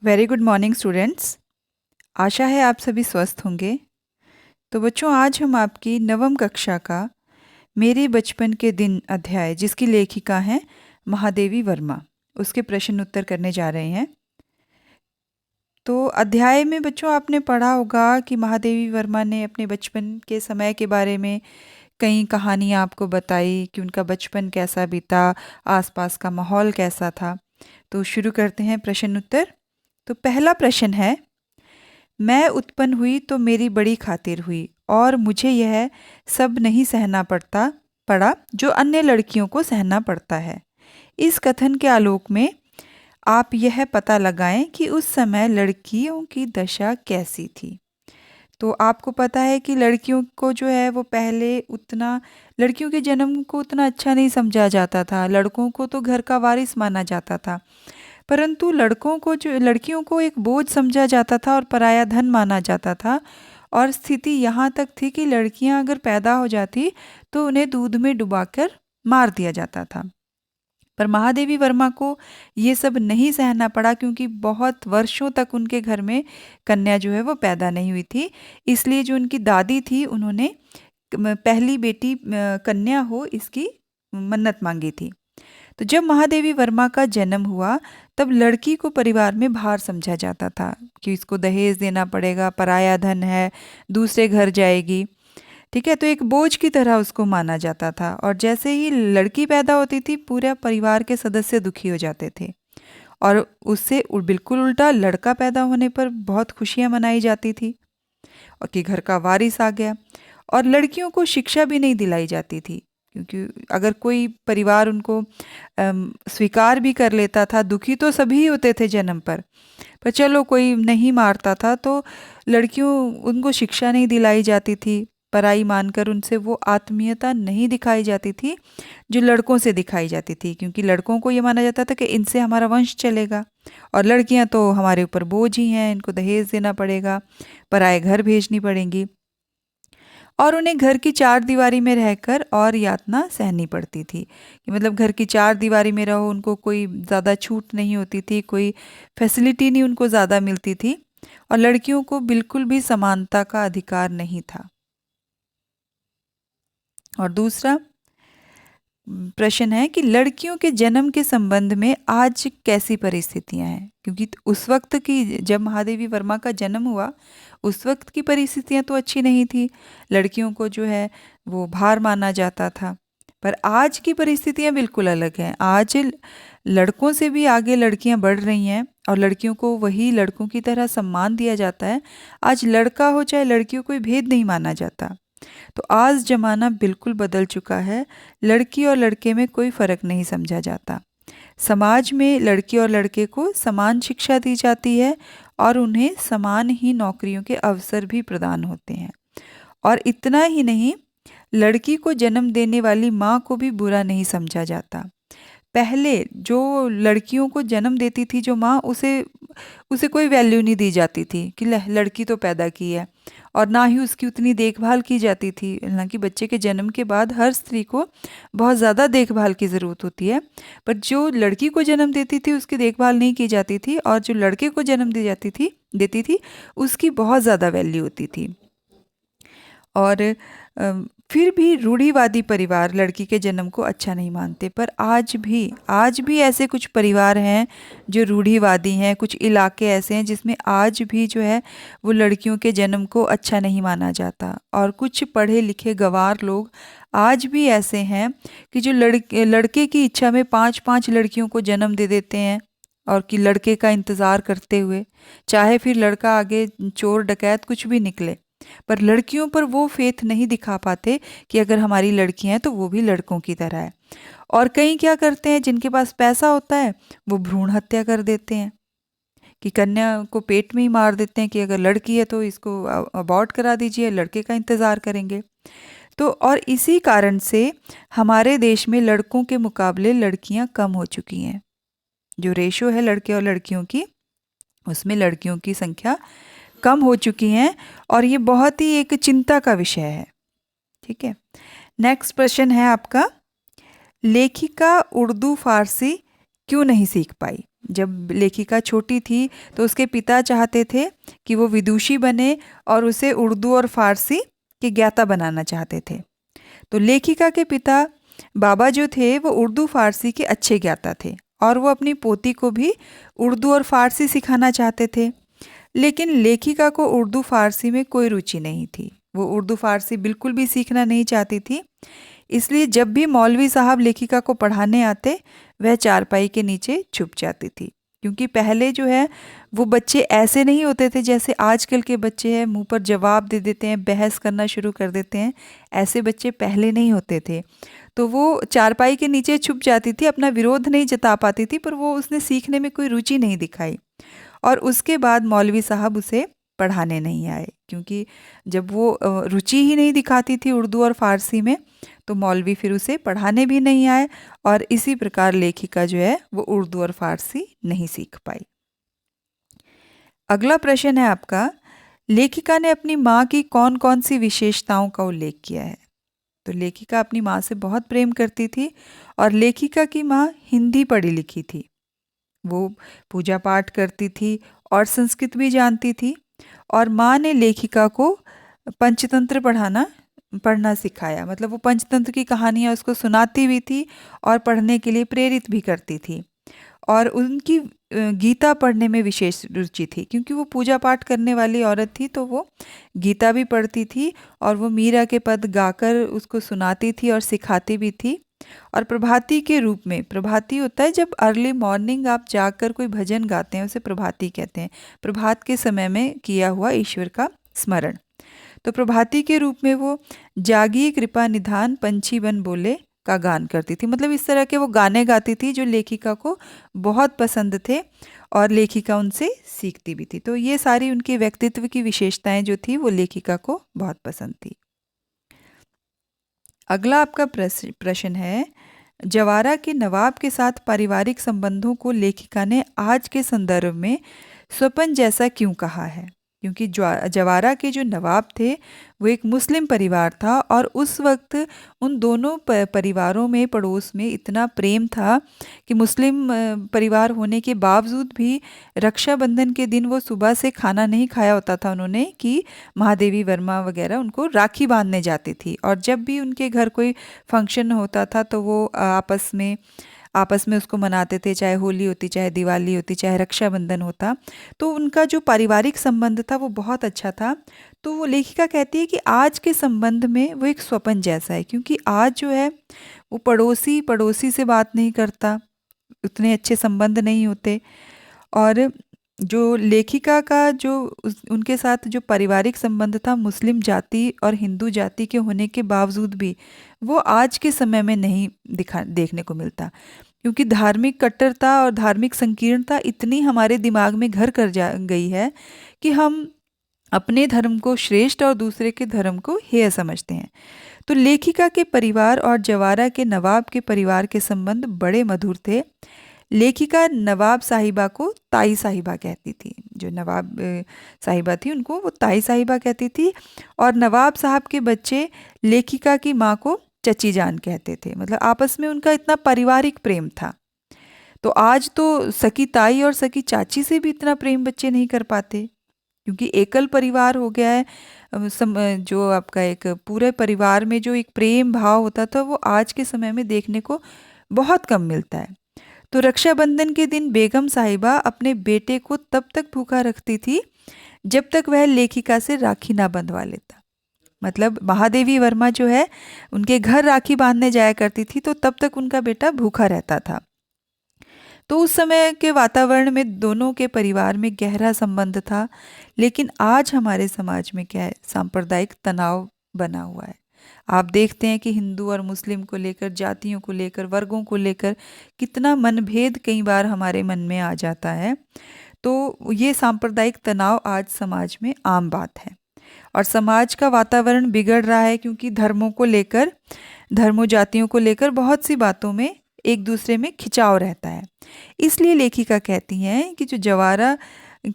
Very good morning students. आशा है आप सभी स्वस्थ होंगे। तो बच्चों, आज हम आपकी नवम कक्षा का मेरे बचपन के दिन अध्याय, जिसकी लेखिका हैं महादेवी वर्मा, उसके प्रश्न उत्तर करने जा रहे हैं। तो अध्याय में बच्चों आपने पढ़ा होगा कि महादेवी वर्मा ने अपने बचपन के समय के बारे में कई कहानियाँ आपको बताई कि उनका बचपन कैसा बीता, आसपास का माहौल कैसा था। तो शुरू करते हैं प्रश्न उत्तर। तो पहला प्रश्न है, मैं उत्पन्न हुई तो मेरी बड़ी खातिर हुई और मुझे यह सब नहीं सहना पड़ा जो अन्य लड़कियों को सहना पड़ता है। इस कथन के आलोक में आप यह पता लगाएं कि उस समय लड़कियों की दशा कैसी थी। तो आपको पता है कि लड़कियों को जो है वो पहले उतना, लड़कियों के जन्म को उतना अच्छा नहीं समझा जाता था। लड़कों को तो घर का वारिस माना जाता था, परंतु लड़कियों को एक बोझ समझा जाता था और पराया धन माना जाता था। और स्थिति यहाँ तक थी कि लड़कियाँ अगर पैदा हो जाती तो उन्हें दूध में डुबाकर मार दिया जाता था। पर महादेवी वर्मा को ये सब नहीं सहना पड़ा, क्योंकि बहुत वर्षों तक उनके घर में कन्या जो है वो पैदा नहीं हुई थी। इसलिए जो उनकी दादी थी, उन्होंने पहली बेटी कन्या हो इसकी मन्नत मांगी थी। तो जब महादेवी वर्मा का जन्म हुआ तब लड़की को परिवार में भार समझा जाता था कि इसको दहेज देना पड़ेगा, पराया धन है, दूसरे घर जाएगी। ठीक है, तो एक बोझ की तरह उसको माना जाता था। और जैसे ही लड़की पैदा होती थी, पूरा परिवार के सदस्य दुखी हो जाते थे। और उससे बिल्कुल उल्टा, लड़का पैदा होने पर बहुत खुशियां मनाई जाती थी और कि घर का वारिस आ गया। और लड़कियों को शिक्षा भी नहीं दिलाई जाती थी, क्योंकि अगर कोई परिवार उनको स्वीकार भी कर लेता था, दुखी तो सभी होते थे जन्म पर चलो कोई नहीं मारता था, तो लड़कियों उनको शिक्षा नहीं दिलाई जाती थी। पराई मानकर उनसे वो आत्मीयता नहीं दिखाई जाती थी जो लड़कों से दिखाई जाती थी, क्योंकि लड़कों को ये माना जाता था कि इनसे हमारा वंश चलेगा और लड़कियां तो हमारे ऊपर बोझ ही हैं, इनको दहेज देना पड़ेगा, पराए घर भेजनी पड़ेंगी। और उन्हें घर की चार दीवारी में रहकर और यातना सहनी पड़ती थी, कि मतलब घर की चार दीवारी में रहो, उनको कोई ज़्यादा छूट नहीं होती थी, कोई फैसिलिटी नहीं उनको ज़्यादा मिलती थी, और लड़कियों को बिल्कुल भी समानता का अधिकार नहीं था। और दूसरा प्रश्न है कि लड़कियों के जन्म के संबंध में आज कैसी परिस्थितियां हैं, क्योंकि उस वक्त की, जब महादेवी वर्मा का जन्म हुआ, उस वक्त की परिस्थितियां तो अच्छी नहीं थी। लड़कियों को जो है वो भार माना जाता था। पर आज की परिस्थितियां बिल्कुल अलग हैं। आज लड़कों से भी आगे लड़कियां बढ़ रही हैं और लड़कियों को वही लड़कों की तरह सम्मान दिया जाता है। आज लड़का हो चाहे लड़कियों, कोई भेद नहीं माना जाता। तो आज जमाना बिल्कुल बदल चुका है। लड़की और लड़के में कोई फर्क नहीं समझा जाता। समाज में लड़की और लड़के को समान शिक्षा दी जाती है और उन्हें समान ही नौकरियों के अवसर भी प्रदान होते हैं। और इतना ही नहीं, लड़की को जन्म देने वाली माँ को भी बुरा नहीं समझा जाता। पहले जो लड़कियों को जन्म देती थी जो माँ, उसे उसे कोई वैल्यू नहीं दी जाती थी कि लड़की तो पैदा की है, और ना ही उसकी उतनी देखभाल की जाती थी। हालांकि बच्चे के जन्म के बाद हर स्त्री को बहुत ज़्यादा देखभाल की ज़रूरत होती है, पर जो लड़की को जन्म देती थी उसकी देखभाल नहीं की जाती थी, और जो लड़के को जन्म दी जाती थी देती थी उसकी बहुत ज़्यादा वैल्यू होती थी। और फिर भी रूढ़िवादी परिवार लड़की के जन्म को अच्छा नहीं मानते। पर आज भी ऐसे कुछ परिवार हैं जो रूढ़िवादी हैं। कुछ इलाके ऐसे हैं जिसमें आज भी जो है वो लड़कियों के जन्म को अच्छा नहीं माना जाता। और कुछ पढ़े लिखे गंवार लोग आज भी ऐसे हैं कि जो लड़के की इच्छा में पांच पांच लड़कियों को जन्म दे देते हैं, और कि लड़के का इंतज़ार करते हुए, चाहे फिर लड़का आगे चोर डकैत कुछ भी निकले, पर लड़कियों पर वो फेथ नहीं दिखा पाते कि अगर हमारी लड़कियां हैं तो वो भी लड़कों की तरह है। और कई क्या करते हैं, जिनके पास पैसा होता है वो भ्रूण हत्या कर देते हैं, कि कन्या को पेट में ही मार देते हैं कि अगर लड़की है तो इसको अबॉर्ट करा दीजिए, लड़के का इंतज़ार करेंगे। तो और इसी कारण से हमारे देश में लड़कों के मुकाबले लड़कियां कम हो चुकी हैं। जो रेशो है लड़के और लड़कियों की, उसमें लड़कियों की संख्या कम हो चुकी हैं, और ये बहुत ही एक चिंता का विषय है। ठीक है, नेक्स्ट प्रश्न है आपका, लेखिका उर्दू फारसी क्यों नहीं सीख पाई। जब लेखिका छोटी थी तो उसके पिता चाहते थे कि वो विदुषी बने और उसे उर्दू और फारसी के ज्ञाता बनाना चाहते थे। तो लेखिका के पिता बाबा जो थे वो उर्दू फारसी के अच्छे ज्ञाता थे और वो अपनी पोती को भी उर्दू और फारसी सिखाना चाहते थे। लेकिन लेखिका को उर्दू फारसी में कोई रुचि नहीं थी, वो उर्दू फारसी बिल्कुल भी सीखना नहीं चाहती थी। इसलिए जब भी मौलवी साहब लेखिका को पढ़ाने आते, वह चारपाई के नीचे छुप जाती थी। क्योंकि पहले जो है वो बच्चे ऐसे नहीं होते थे जैसे आजकल के बच्चे हैं, मुंह पर जवाब दे देते हैं, बहस करना शुरू कर देते हैं। ऐसे बच्चे पहले नहीं होते थे। तो वो चारपाई के नीचे छुप जाती थी, अपना विरोध नहीं जता पाती थी, पर वो उसने सीखने में कोई रुचि नहीं दिखाई। और उसके बाद मौलवी साहब उसे पढ़ाने नहीं आए, क्योंकि जब वो रुचि ही नहीं दिखाती थी उर्दू और फारसी में, तो मौलवी फिर उसे पढ़ाने भी नहीं आए और इसी प्रकार लेखिका जो है वो उर्दू और फारसी नहीं सीख पाई। अगला प्रश्न है आपका, लेखिका ने अपनी माँ की कौन कौन सी विशेषताओं का उल्लेख किया है? तो लेखिका अपनी माँ से बहुत प्रेम करती थी और लेखिका की माँ हिंदी पढ़ी लिखी थी। वो पूजा पाठ करती थी और संस्कृत भी जानती थी और माँ ने लेखिका को पंचतंत्र पढ़ना सिखाया। मतलब वो पंचतंत्र की कहानियाँ उसको सुनाती भी थी और पढ़ने के लिए प्रेरित भी करती थी। और उनकी गीता पढ़ने में विशेष रुचि थी, क्योंकि वो पूजा पाठ करने वाली औरत थी, तो वो गीता भी पढ़ती थी और वो मीरा के पद गाकर उसको सुनाती थी और सिखाती भी थी। और प्रभाती के रूप में, प्रभाती होता है जब अर्ली मॉर्निंग आप जाकर कोई भजन गाते हैं, उसे प्रभाती कहते हैं। प्रभात के समय में किया हुआ ईश्वर का स्मरण। तो प्रभाती के रूप में वो जागिए कृपा निधान पंछी बन बोले का गान करती थी। मतलब इस तरह के वो गाने गाती थी जो लेखिका को बहुत पसंद थे और लेखिका उनसे सीखती भी थी। तो ये सारी उनके व्यक्तित्व की विशेषताएं जो थी वो लेखिका को बहुत पसंद थी। अगला आपका प्रश्न है, जवारा के नवाब के साथ पारिवारिक संबंधों को लेखिका ने आज के संदर्भ में स्वपन जैसा क्यों कहा है? क्योंकि जवारा के जो नवाब थे वो एक मुस्लिम परिवार था और उस वक्त उन दोनों परिवारों में, पड़ोस में इतना प्रेम था कि मुस्लिम परिवार होने के बावजूद भी रक्षाबंधन के दिन वो सुबह से खाना नहीं खाया होता था उन्होंने, कि महादेवी वर्मा वगैरह उनको राखी बांधने जाती थी। और जब भी उनके घर कोई फंक्शन होता था तो वो आपस में उसको मनाते थे, चाहे होली होती, चाहे दिवाली होती, चाहे रक्षाबंधन होता। तो उनका जो पारिवारिक संबंध था वो बहुत अच्छा था। तो वो लेखिका कहती है कि आज के संबंध में वो एक स्वपन जैसा है, क्योंकि आज जो है वो पड़ोसी पड़ोसी से बात नहीं करता, उतने अच्छे संबंध नहीं होते। और जो लेखिका का जो उनके साथ जो पारिवारिक संबंध था मुस्लिम जाति और हिंदू जाति के होने के बावजूद भी, वो आज के समय में नहीं देखने को मिलता, क्योंकि धार्मिक कट्टरता और धार्मिक संकीर्णता इतनी हमारे दिमाग में घर कर जा गई है कि हम अपने धर्म को श्रेष्ठ और दूसरे के धर्म को हेय समझते हैं। तो लेखिका के परिवार और जवारा के नवाब के परिवार के संबंध बड़े मधुर थे। लेखिका नवाब साहिबा को ताई साहिबा कहती थी, जो नवाब साहिबा थी उनको वो ताई साहिबा कहती थी, और नवाब साहब के बच्चे लेखिका की माँ को चची जान कहते थे। मतलब आपस में उनका इतना पारिवारिक प्रेम था। तो आज तो सकी ताई और सकी चाची से भी इतना प्रेम बच्चे नहीं कर पाते, क्योंकि एकल परिवार हो गया है। जो आपका एक पूरे परिवार में जो एक प्रेम भाव होता था वो आज के समय में देखने को बहुत कम मिलता है। तो रक्षाबंधन के दिन बेगम साहिबा अपने बेटे को तब तक भूखा रखती थी जब तक वह लेखिका से राखी ना बंधवा लेता। मतलब महादेवी वर्मा जो है उनके घर राखी बांधने जाया करती थी, तो तब तक उनका बेटा भूखा रहता था। तो उस समय के वातावरण में दोनों के परिवार में गहरा संबंध था। लेकिन आज हमारे समाज में क्या है, सांप्रदायिक तनाव बना हुआ है। आप देखते हैं कि हिंदू और मुस्लिम को लेकर, जातियों को लेकर, वर्गों को लेकर कितना मनभेद कई बार हमारे मन में आ जाता है। तो ये सांप्रदायिक तनाव आज समाज में आम बात है और समाज का वातावरण बिगड़ रहा है, क्योंकि धर्मों को लेकर, धर्मों जातियों को लेकर बहुत सी बातों में एक दूसरे में खिंचाव रहता है। इसलिए लेखिका कहती हैं कि जो जवारा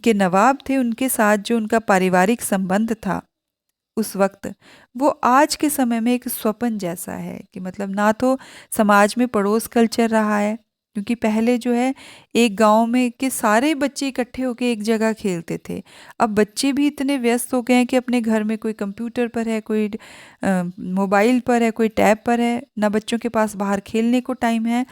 के नवाब थे उनके साथ जो उनका पारिवारिक संबंध था उस वक्त, वो आज के समय में एक स्वपन जैसा है। कि मतलब ना तो समाज में पड़ोस कल्चर रहा है, क्योंकि पहले जो है एक गांव में के सारे बच्चे इकट्ठे होके एक जगह खेलते थे। अब बच्चे भी इतने व्यस्त हो गए हैं कि अपने घर में कोई कंप्यूटर पर है, कोई मोबाइल पर है, कोई टैब पर है। ना बच्चों के पास बाहर खेलने को टाइम है,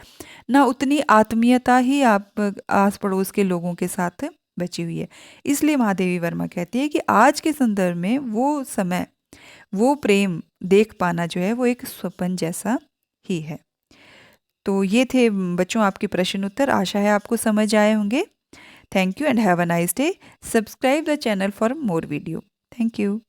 ना उतनी आत्मीयता ही आप आस पड़ोस के लोगों के साथ बची हुई है। इसलिए महादेवी वर्मा कहती है कि आज के संदर्भ में वो समय, वो प्रेम देख पाना जो है वो एक स्वप्न जैसा ही है। तो ये थे बच्चों आपके प्रश्न उत्तर। आशा है आपको समझ आए होंगे। Thank you and have a nice day. Subscribe the channel for more video. Thank you.